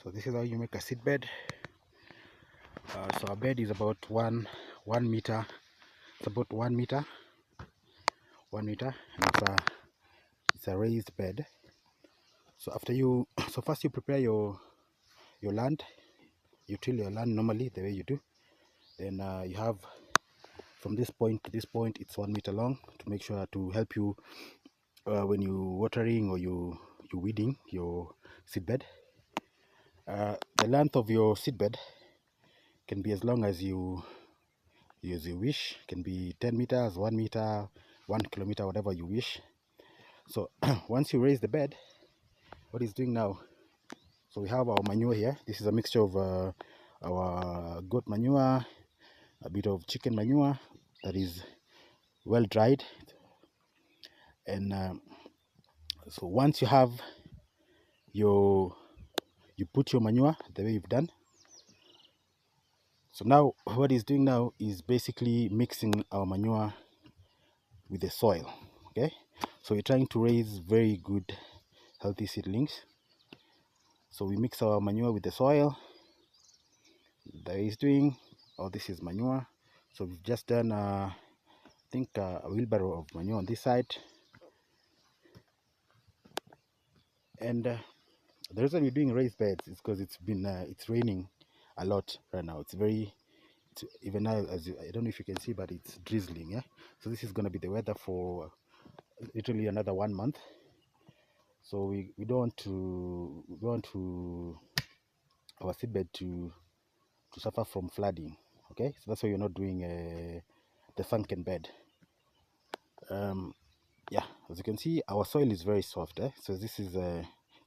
So this is how you make a seed bed. So our bed is about one meter. It's about 1 meter, and it's a raised bed. So so first you prepare your land. You till your land normally the way you do. Then you have from this point to this point, it's 1 meter long to make sure to help you when you watering or you weeding your seed bed. The length of your seed bed can be as long as you wish. Can be 10 meters, 1 meter, 1 kilometer, whatever you wish. So once you raise the bed, what it's doing now, so we have our manure here. This is a mixture of our goat manure, a bit of chicken manure that is well dried. And so once you have you put your manure the way you've done. So now what he's doing now is basically mixing our manure with the soil. Okay, so we're trying to raise very good healthy seedlings. So we mix our manure with the soil that he's doing. Oh, this is manure. So we've just done I think a wheelbarrow of manure on this side. And the reason we're doing raised beds is because it's raining a lot right now. Even now, I don't know if you can see, but it's drizzling. Yeah, so this is going to be the weather for literally another 1 month. So we don't want to our seedbed to suffer from flooding. Okay, so that's why you're not doing the sunken bed. Yeah, as you can see, our soil is very soft. So this is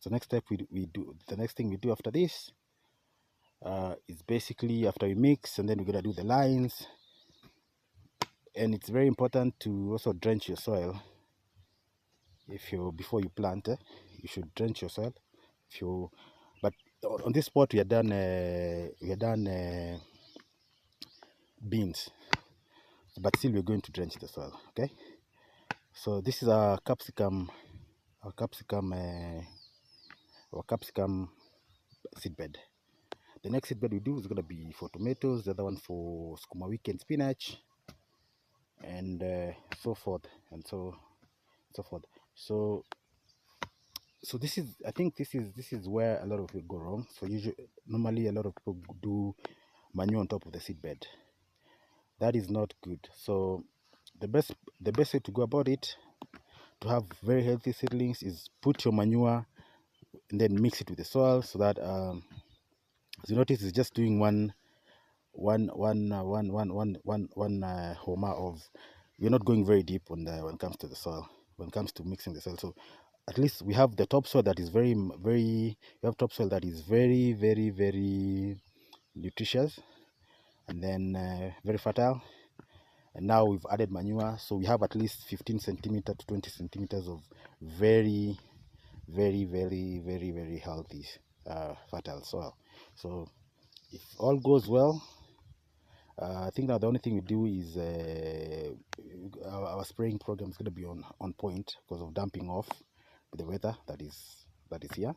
so next step we do. The next thing we do after this is basically after we mix, and then we're gonna do the lines. And it's very important to also drench your soil. Before you plant, you should drench your soil. But on this spot we are done beans, but still we're going to drench the soil. Okay, so this is our capsicum seed bed. The next seed bed we do is going to be for tomatoes, the other one for skuma wiki and spinach, and so forth and so forth. So this is, I think this is where a lot of people go wrong. So normally a lot of people do manure on top of the seed bed. That is not good. So the best way to go about it to have very healthy seedlings is put your manure and then mix it with the soil, so that as you notice, it's just doing one homer of. We're not going very deep when it comes to the soil, when it comes to mixing the soil. So at least we have the topsoil that is very nutritious, and then very fertile. And now we've added manure, so we have at least 15 centimeter to 20 centimeters of very healthy fertile soil. So if all goes well, I think now the only thing we do is our spraying program is going to be on point because of damping off with the weather that is here.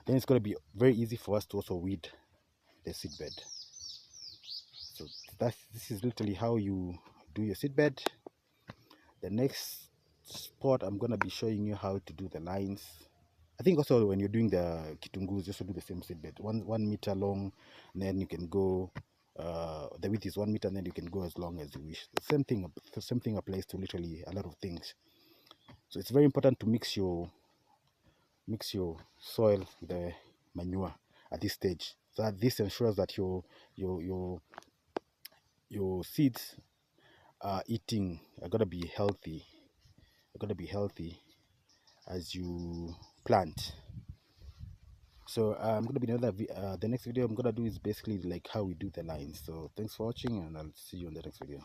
Then it's going to be very easy for us to also weed the seed bed. So this is literally how you do your seed bed. The next spot I'm going to be showing you how to do the lines. I think also when you're doing the kitungus, just to do the same seed bed, 1 meter long, and then you can go. The width is 1 meter, and then you can go as long as you wish. The same thing applies to literally a lot of things. So it's very important to mix your soil with the manure at this stage, so that this ensures that your seeds are gonna be healthy. As you plant. So I'm gonna be the next video I'm gonna do is basically like how we do the lines. So thanks for watching, and I'll see you in the next video.